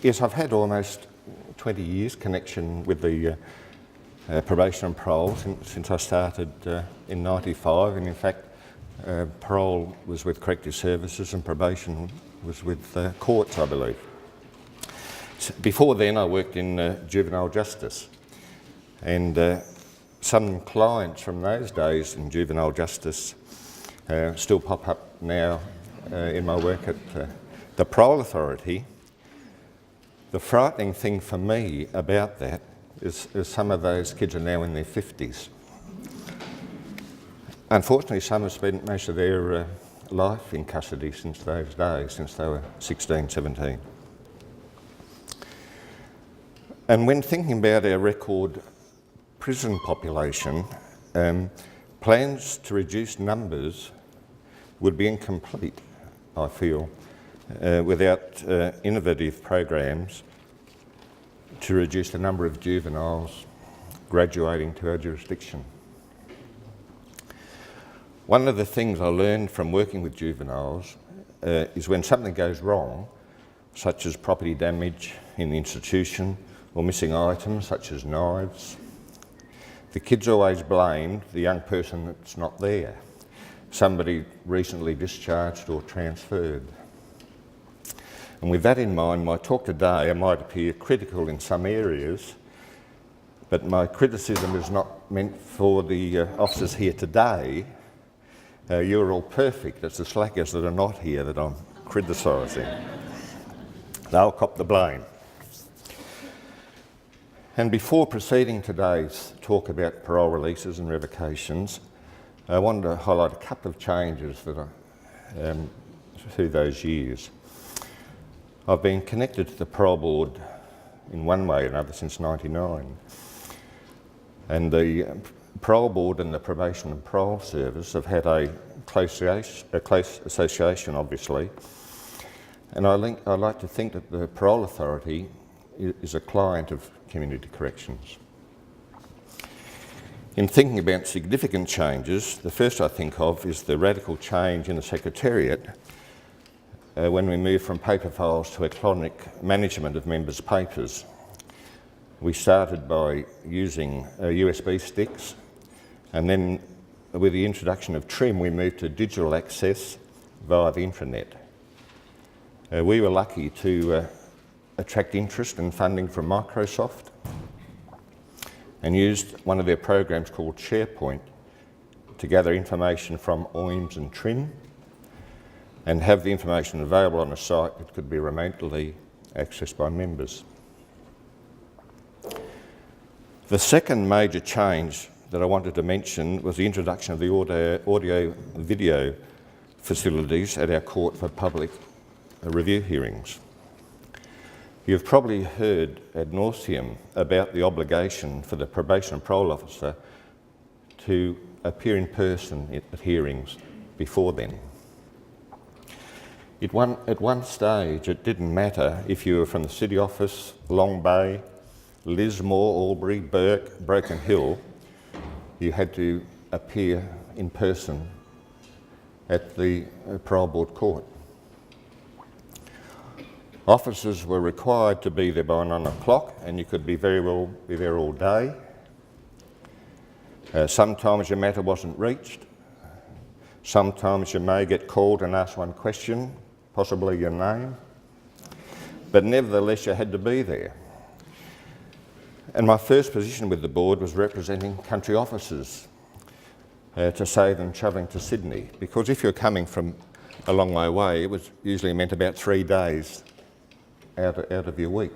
Yes, I've had almost 20 years connection with the probation and parole since I started in '95, and in fact parole was with corrective services and probation was with courts, I believe. Before then I worked in juvenile justice, and some clients from those days in juvenile justice still pop up now in my work at the Parole Authority. The frightening thing for me about that is some of those kids are now in their 50s. Unfortunately, some have spent most of their life in custody since those days, since they were 16, 17. And when thinking about our record prison population, plans to reduce numbers would be incomplete, I feel, without innovative programs to reduce the number of juveniles graduating to our jurisdiction. One of the things I learned from working with juveniles is when something goes wrong, such as property damage in the institution or missing items such as knives, the kids always blamed the young person that's not there, somebody recently discharged or transferred. And with that in mind, my talk today, I might appear critical in some areas, but my criticism is not meant for the officers here today. You're all perfect. It's the slackers that are not here that I'm criticising. They'll cop the blame. And before proceeding today's talk about parole releases and revocations, I wanted to highlight a couple of changes that are through those years. I've been connected to the Parole Board in one way or another since '99. And the Parole Board and the Probation and Parole Service have had a close association, obviously. And I like to think that the Parole Authority is a client of community corrections. In thinking about significant changes, the first I think of is the radical change in the Secretariat when we moved from paper files to electronic management of members' papers. We started by using USB sticks, and then with the introduction of TRIM we moved to digital access via the intranet. We were lucky to attract interest and funding from Microsoft and used one of their programs called SharePoint to gather information from OIMS and TRIM and have the information available on a site that could be remotely accessed by members. The second major change that I wanted to mention was the introduction of the audio-video facilities at our court for public review hearings. You've probably heard ad nauseum about the obligation for the probation and parole officer to appear in person at hearings before then. At one stage, it didn't matter if you were from the City Office, Long Bay, Lismore, Albury, Burke, Broken Hill, you had to appear in person at the Parole Board court. Officers were required to be there by 9 o'clock, and you could be very well be there all day. Sometimes your matter wasn't reached. Sometimes you may get called and asked one question, possibly your name, but nevertheless you had to be there. And my first position with the board was representing country officers to save them travelling to Sydney, because if you're coming from a long way away, it was usually meant about 3 days out of your week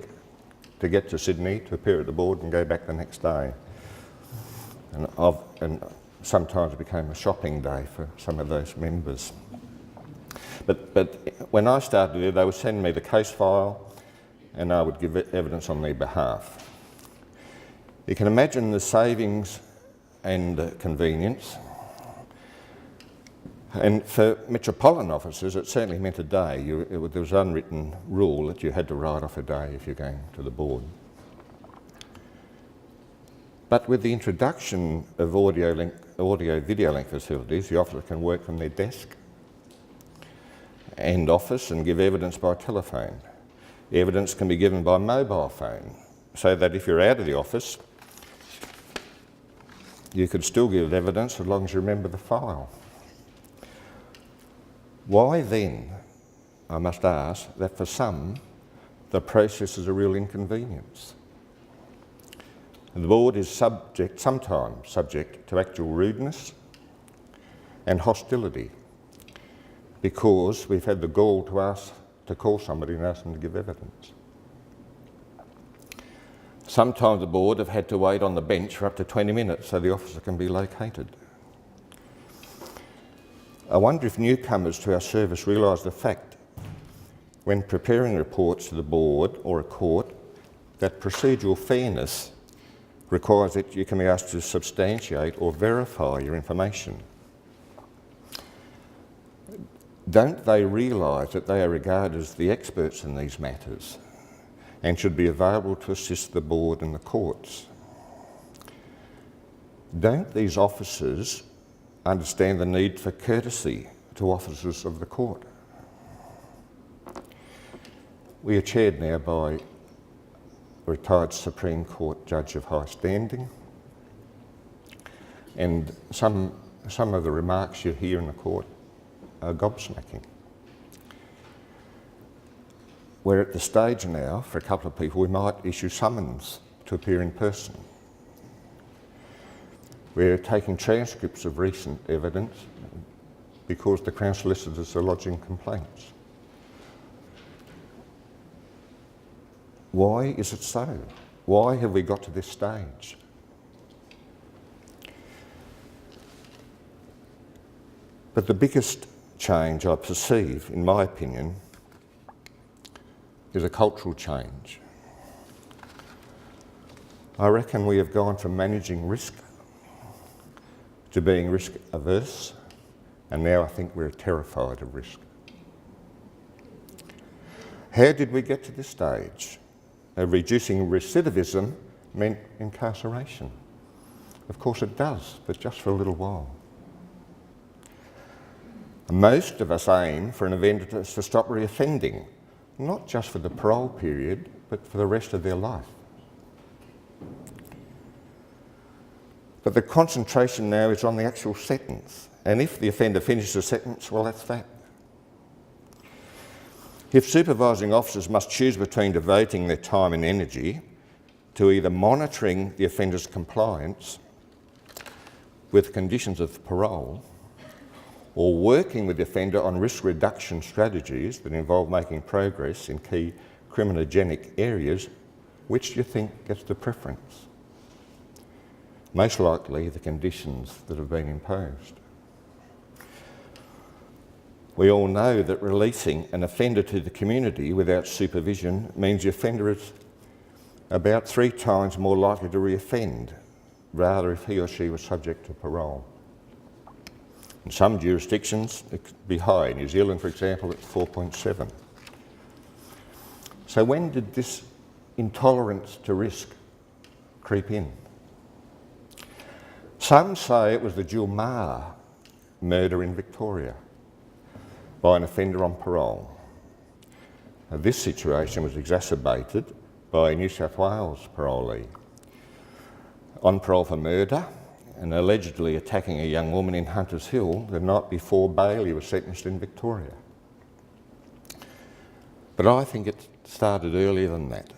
to get to Sydney, to appear at the board and go back the next day. And sometimes it became a shopping day for some of those members. But when I started there, they would send me the case file and I would give evidence on their behalf. You can imagine the savings and convenience. And for metropolitan officers, it certainly meant a day. There was an unwritten rule that you had to write off a day if you're going to the board. But with the introduction of audio-video link facilities, the officer can work from their desk and office and give evidence by telephone. Evidence can be given by mobile phone, so that if you're out of the office, you could still give evidence as long as you remember the file. Why then, I must ask, that for some, the process is a real inconvenience? The board is sometimes subject to actual rudeness and hostility because we've had the gall to call somebody and ask them to give evidence. Sometimes the board have had to wait on the bench for up to 20 minutes so the officer can be located. I wonder if newcomers to our service realise the fact, when preparing reports to the board or a court, that procedural fairness requires that you can be asked to substantiate or verify your information. Don't they realise that they are regarded as the experts in these matters and should be available to assist the board and the courts? Don't these officers understand the need for courtesy to officers of the court? We are chaired now by a retired Supreme Court judge of high standing, and some of the remarks you hear in the court are gobsmacking. We're at the stage now, for a couple of people, we might issue summons to appear in person. We're taking transcripts of recent evidence because the Crown solicitors are lodging complaints. Why is it so? Why have we got to this stage? But the biggest change I perceive, in my opinion, is a cultural change. I reckon we have gone from managing risk to being risk averse, and now I think we're terrified of risk. How did we get to this stage? Reducing recidivism meant incarceration. Of course it does, but just for a little while. Most of us aim for an offender to stop reoffending, not just for the parole period, but for the rest of their life. But the concentration now is on the actual sentence, and if the offender finishes the sentence, well, that's that. If supervising officers must choose between devoting their time and energy to either monitoring the offender's compliance with conditions of parole or working with the offender on risk reduction strategies that involve making progress in key criminogenic areas, which do you think gets the preference? Most likely the conditions that have been imposed. We all know that releasing an offender to the community without supervision means the offender is about 3 times more likely to reoffend, rather if he or she was subject to parole. In some jurisdictions, it could be high. New Zealand, for example, it's 4.7. So when did this intolerance to risk creep in? Some say it was the Julmar murder in Victoria by an offender on parole. Now, this situation was exacerbated by a New South Wales parolee on parole for murder and allegedly attacking a young woman in Hunters Hill the night before Bailey was sentenced in Victoria. But I think it started earlier than that.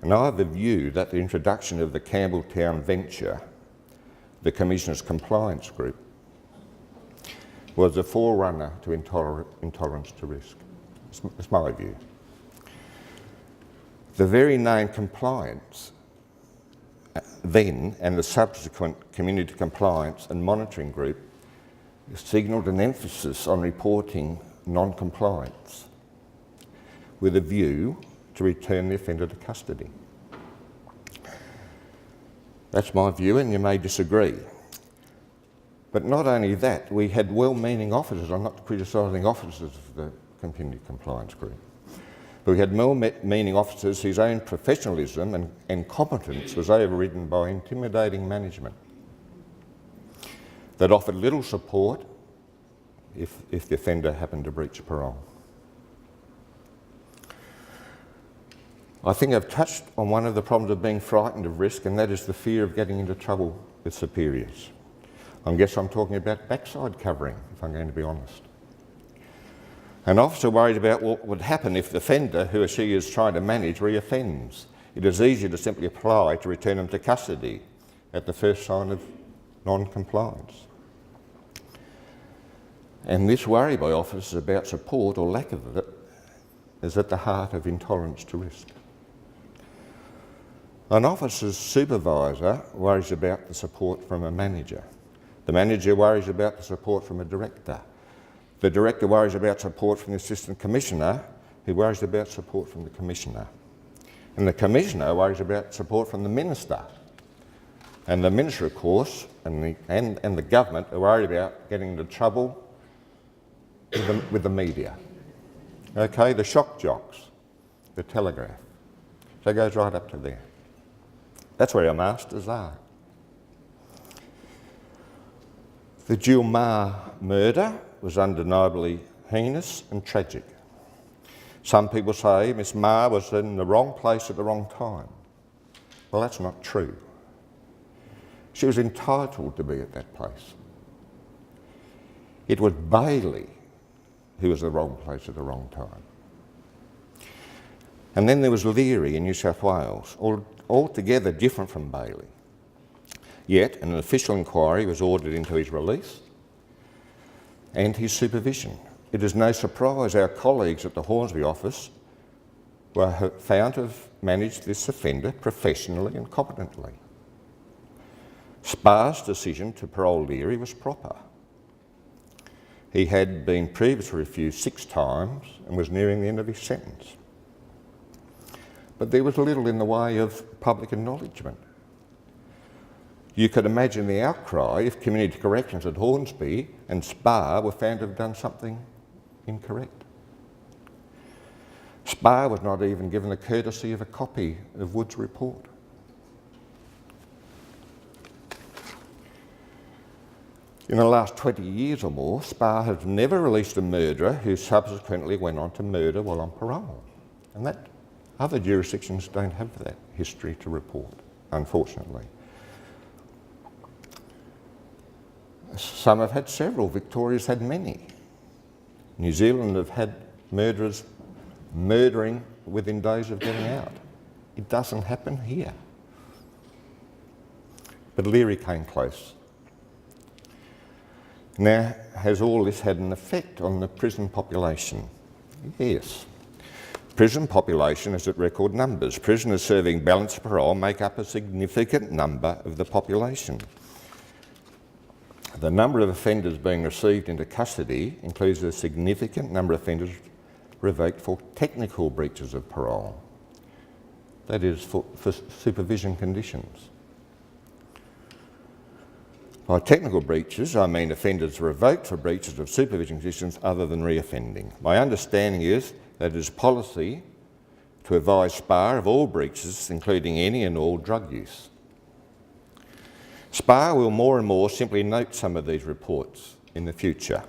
And I have the view that the introduction of the Campbelltown venture, the Commissioner's Compliance Group, was a forerunner to intolerance to risk. It's my view. The very name compliance then and the subsequent community compliance and monitoring group signalled an emphasis on reporting non-compliance with a view to return the offender to custody. That's my view, and you may disagree. But not only that, we had well-meaning officers. I'm not criticising officers of the Community Compliance Group. But we had well-meaning officers whose own professionalism and competence was overridden by intimidating management that offered little support if the offender happened to breach parole. I think I've touched on one of the problems of being frightened of risk, and that is the fear of getting into trouble with superiors. I guess I'm talking about backside covering, if I'm going to be honest. An officer worried about what would happen if the offender who or she is trying to manage reoffends. It is easy to simply apply to return them to custody at the first sign of non-compliance. And this worry by officers about support or lack of it is at the heart of intolerance to risk. An officer's supervisor worries about the support from a manager. The manager worries about the support from a director. The director worries about support from the assistant commissioner, who worries about support from the commissioner. And the commissioner worries about support from the minister. And the minister, of course, and the government are worried about getting into trouble with the media. Okay, the shock jocks, the Telegraph. So it goes right up to there. That's where our masters are. The Jill Meagher murder was undeniably heinous and tragic. Some people say Miss Meagher was in the wrong place at the wrong time. Well, that's not true. She was entitled to be at that place. It was Bailey who was the wrong place at the wrong time. And then there was Leary in New South Wales, altogether different from Bailey. Yet an official inquiry was ordered into his release and his supervision. It is no surprise our colleagues at the Hornsby office were found to have managed this offender professionally and competently. Spar's decision to parole Leary was proper. He had been previously refused 6 times and was nearing the end of his sentence. But there was little in the way of public acknowledgement. You could imagine the outcry if community corrections at Hornsby and Spar were found to have done something incorrect. Spar was not even given the courtesy of a copy of Wood's report. In the last 20 years or more, Spar has never released a murderer who subsequently went on to murder while on parole. And that other jurisdictions don't have that history to report, unfortunately. Some have had several. Victoria's had many. New Zealand have had murderers murdering within days of getting out. It doesn't happen here. But Leary came close. Now, has all this had an effect on the prison population? Yes. Prison population is at record numbers. Prisoners serving balanced parole make up a significant number of the population. The number of offenders being received into custody includes a significant number of offenders revoked for technical breaches of parole. That is, for supervision conditions. By technical breaches, I mean offenders revoked for breaches of supervision conditions other than reoffending. My understanding is that it is policy to advise SPAR of all breaches, including any and all drug use. SPAR will more and more simply note some of these reports in the future.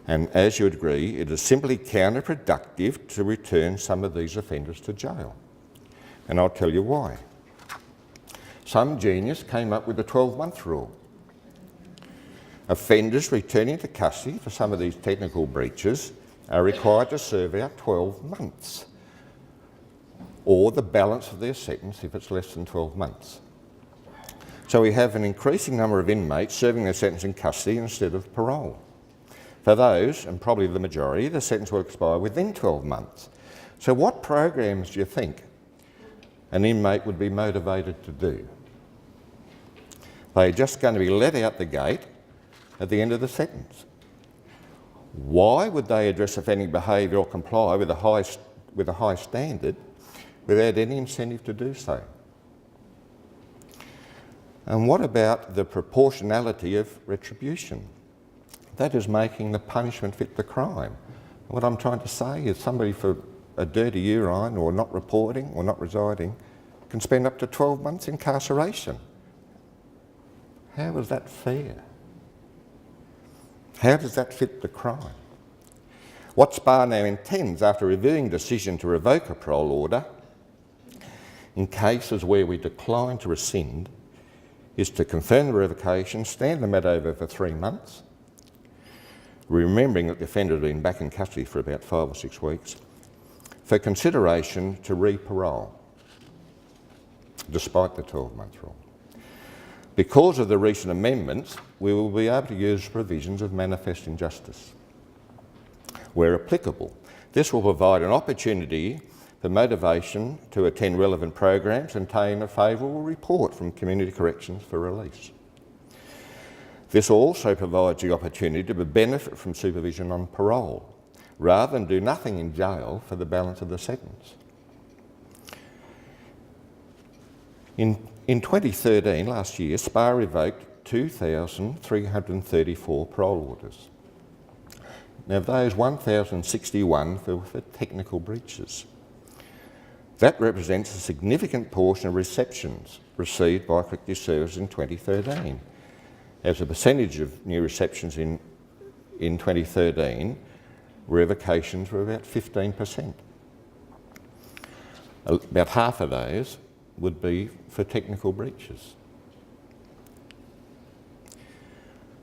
And as you would agree, it is simply counterproductive to return some of these offenders to jail. And I'll tell you why. Some genius came up with a 12-month rule. Offenders returning to custody for some of these technical breaches are required to serve out 12 months, or the balance of their sentence if it's less than 12 months. So we have an increasing number of inmates serving their sentence in custody instead of parole. For those, and probably the majority, the sentence will expire within 12 months. So what programs do you think an inmate would be motivated to do? They're just going to be let out the gate at the end of the sentence. Why would they address offending behaviour or comply with a high standard without any incentive to do so? And what about the proportionality of retribution? That is making the punishment fit the crime. What I'm trying to say is somebody for a dirty urine or not reporting or not residing can spend up to 12 months incarceration. How is that fair? How does that fit the crime? What SPA now intends, after reviewing decision to revoke a parole order, in cases where we decline to rescind, is to confirm the revocation, stand the matter over for 3 months, remembering that the offender had been back in custody for about 5 or 6 weeks, for consideration to re-parole, despite the 12-month rule. Because of the recent amendments, we will be able to use provisions of manifest injustice where applicable. This will provide an opportunity for motivation to attend relevant programs and obtain a favourable report from Community Corrections for release. This also provides the opportunity to benefit from supervision on parole, rather than do nothing in jail for the balance of the sentence. In 2013, last year, SPA revoked 2,334 parole orders. Now, of those, 1,061 were for technical breaches. That represents a significant portion of receptions received by corrective services in 2013. As a percentage of new receptions in 2013, revocations were about 15%. About half of those would be for technical breaches.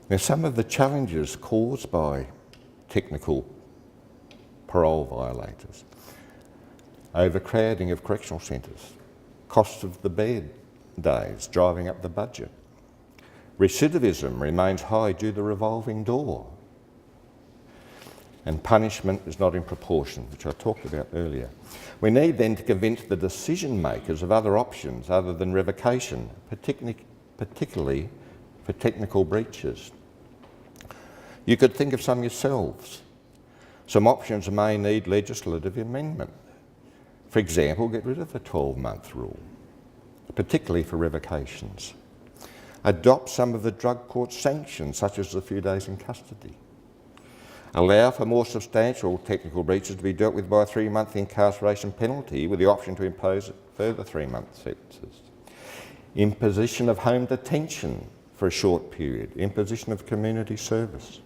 Now, some of the challenges caused by technical parole violators: overcrowding of correctional centres, cost of the bed days driving up the budget. Recidivism remains high due to the revolving door. And punishment is not in proportion, which I talked about earlier. We need then to convince the decision makers of other options other than revocation, particularly for technical breaches. You could think of some yourselves. Some options may need legislative amendment. For example, get rid of the 12-month rule, particularly for revocations. Adopt some of the drug court sanctions, such as a few days in custody. Allow for more substantial technical breaches to be dealt with by a 3-month incarceration penalty with the option to impose further 3-month sentences. Imposition of home detention for a short period. Imposition of community service.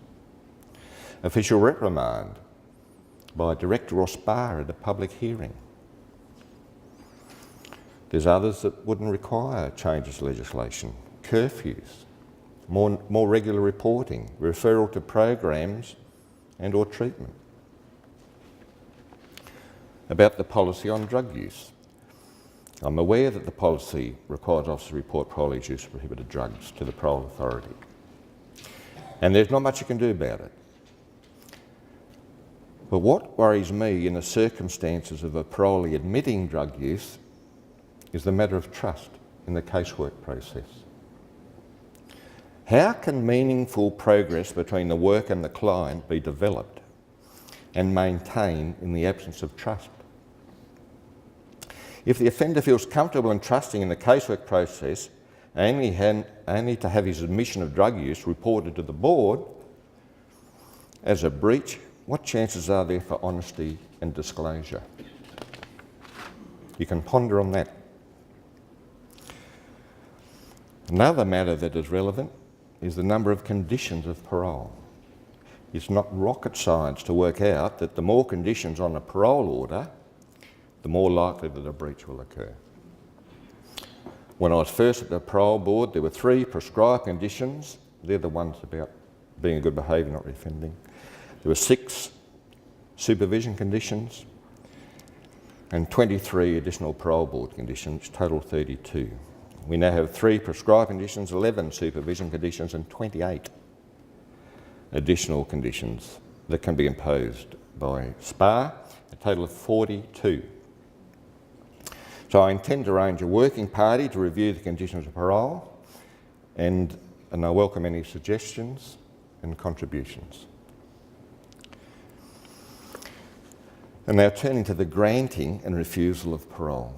Official reprimand by a director or SPA at a public hearing. There's others that wouldn't require changes to legislation. Curfews, more regular reporting, referral to programs and or treatment. About the policy on drug use. I'm aware that the policy requires officers to report parole use of prohibited drugs to the parole authority. And there's not much you can do about it. But what worries me in the circumstances of a parolee admitting drug use is the matter of trust in the casework process. How can meaningful progress between the work and the client be developed and maintained in the absence of trust? If the offender feels comfortable and trusting in the casework process, only to have his admission of drug use reported to the board as a breach, what chances are there for honesty and disclosure? You can ponder on that. Another matter that is relevant is the number of conditions of parole. It's not rocket science to work out that the more conditions on a parole order, the more likely that a breach will occur. When I was first at the parole board, there were 3 prescribed conditions. They're the ones about being a good behaviour, not reoffending. There were 6 supervision conditions and 23 additional parole board conditions, total 32. We now have 3 prescribed conditions, 11 supervision conditions and 28 additional conditions that can be imposed by SPA, a total of 42. So I intend to arrange a working party to review the conditions of parole and I welcome any suggestions and contributions. And now turning to the granting and refusal of parole.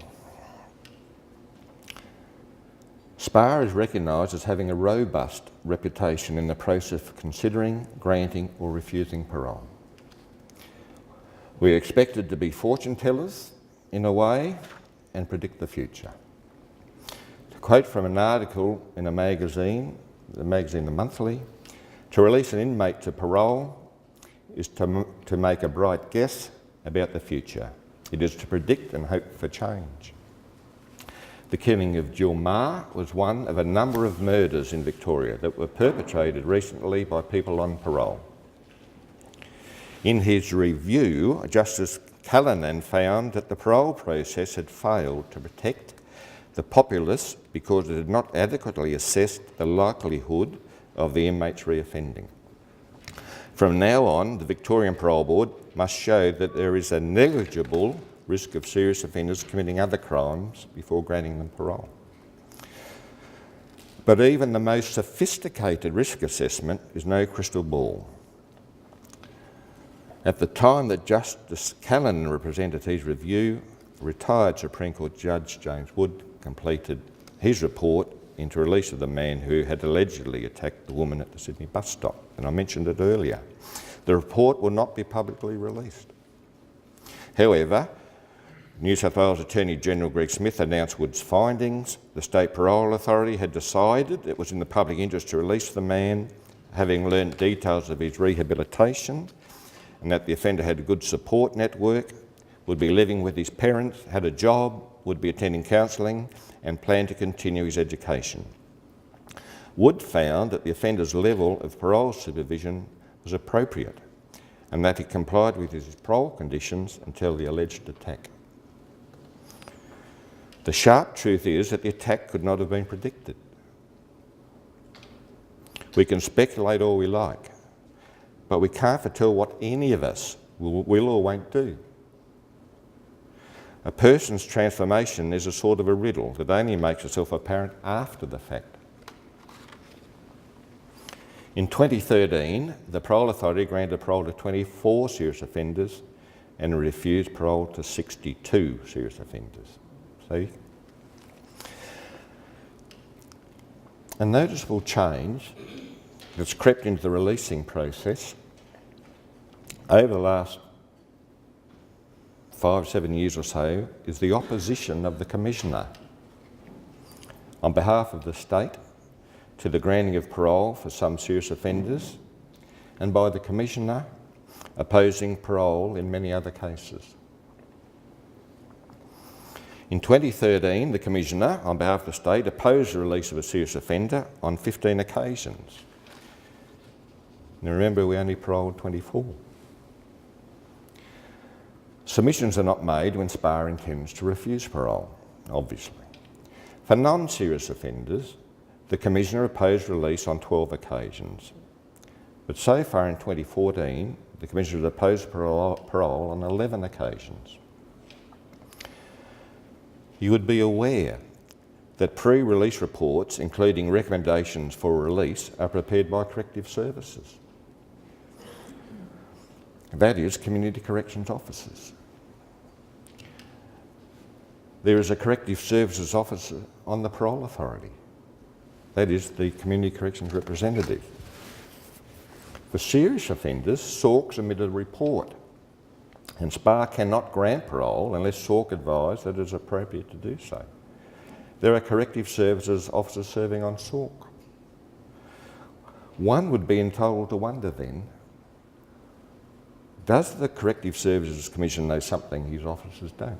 SPA is recognised as having a robust reputation in the process of considering, granting or refusing parole. We are expected to be fortune tellers in a way and predict the future. To quote from an article in a magazine, The Monthly, to release an inmate to parole is to make a bright guess about the future. It is to predict and hope for change. The killing of Jill Maher was one of a number of murders in Victoria that were perpetrated recently by people on parole. In his review, Justice Callanan found that the parole process had failed to protect the populace because it had not adequately assessed the likelihood of the inmates reoffending. From now on, the Victorian Parole Board must show that there is a negligible risk of serious offenders committing other crimes before granting them parole. But even the most sophisticated risk assessment is no crystal ball. At the time that Justice Callanan represented his review, retired Supreme Court Judge James Wood completed his report into release of the man who had allegedly attacked the woman at the Sydney bus stop, and I mentioned it earlier. The report will not be publicly released. However, New South Wales Attorney General Greg Smith announced Wood's findings. The State Parole Authority had decided it was in the public interest to release the man, having learnt details of his rehabilitation, and that the offender had a good support network, would be living with his parents, had a job, would be attending counselling, and planned to continue his education. Wood found that the offender's level of parole supervision was appropriate and that he complied with his parole conditions until the alleged attack. The sharp truth is that the attack could not have been predicted. We can speculate all we like, but we can't foretell what any of us will or won't do. A person's transformation is a sort of a riddle that only makes itself apparent after the fact. In 2013, the Parole Authority granted parole to 24 serious offenders and refused parole to 62 serious offenders. See? A noticeable change that's crept into the releasing process over the last 5 or 7 years or so is the opposition of the Commissioner on behalf of the state to the granting of parole for some serious offenders, and by the Commissioner opposing parole in many other cases. In 2013, the Commissioner, on behalf of the state, opposed the release of a serious offender on 15 occasions. Now remember, we only paroled 24. Submissions are not made when SPA intends to refuse parole, obviously. For non-serious offenders, the Commissioner opposed release on 12 occasions. But so far in 2014, the Commissioner has opposed parole on 11 occasions. You would be aware that pre-release reports, including recommendations for release, are prepared by corrective services. That is, community corrections officers. There is a corrective services officer on the Parole Authority. That is, the community corrections representative. For serious offenders, SORC submitted a report, and SPA cannot grant parole unless SORC advise that it is appropriate to do so. There are corrective services officers serving on SORC. One would be entitled to wonder then, does the Corrective Services Commission know something his officers don't?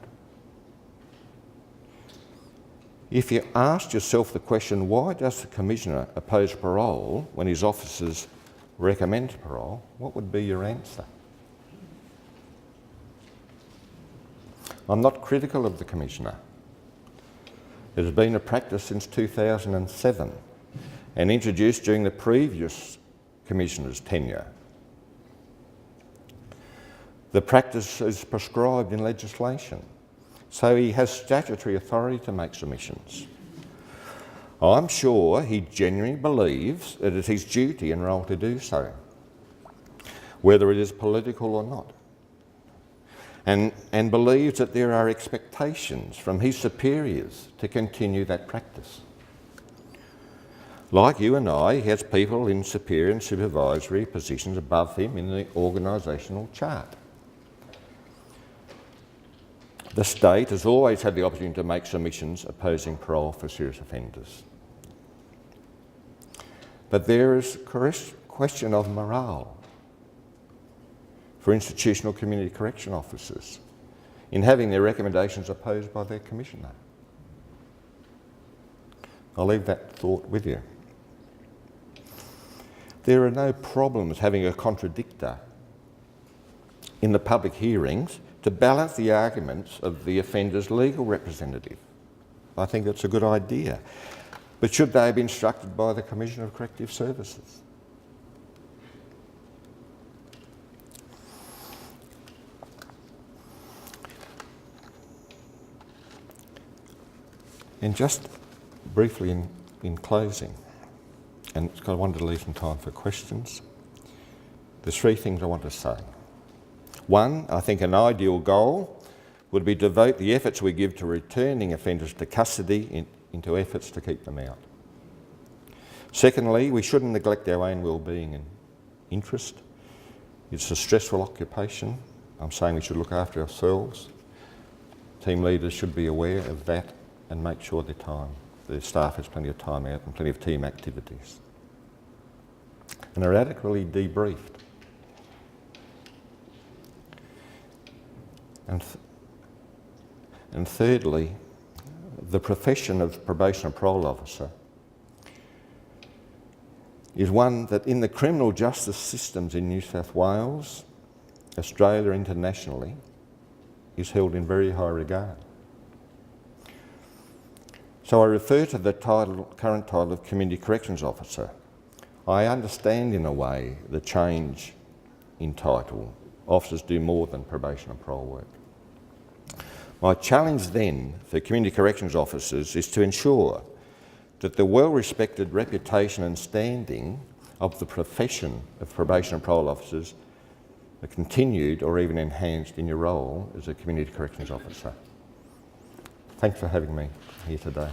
If you asked yourself the question, why does the Commissioner oppose parole when his officers recommend parole, what would be your answer? I'm not critical of the Commissioner. It has been a practice since 2007 and introduced during the previous Commissioner's tenure. The practice is prescribed in legislation, so he has statutory authority to make submissions. I'm sure he genuinely believes that it is his duty and role to do so, whether it is political or not, and believes that there are expectations from his superiors to continue that practice. Like you and I, he has people in superior and supervisory positions above him in the organisational chart. The state has always had the opportunity to make submissions opposing parole for serious offenders. But there is a question of morale. for institutional community correction officers in having their recommendations opposed by their commissioner. I'll leave that thought with you. There are no problems having a contradictor in the public hearings to balance the arguments of the offender's legal representative. I think that's a good idea. But should they be instructed by the Commissioner of Corrective Services? And just briefly in closing, and I wanted to leave some time for questions, there's three things I want to say. One, I think an ideal goal would be to devote the efforts we give to returning offenders to custody into efforts to keep them out. Secondly, we shouldn't neglect our own well-being and interest. It's a stressful occupation. I'm saying we should look after ourselves. Team leaders should be aware of that and make sure their staff has plenty of time out and plenty of team activities. And are adequately debriefed. And thirdly, the profession of probation and parole officer is one that in the criminal justice systems in New South Wales, Australia, internationally, is held in very high regard. So I refer to the current title of Community Corrections Officer. I understand in a way the change in title. Officers do more than probation and parole work. My challenge then for community corrections officers is to ensure that the well-respected reputation and standing of the profession of probation and parole officers are continued or even enhanced in your role as a community corrections officer. Thanks for having me here today.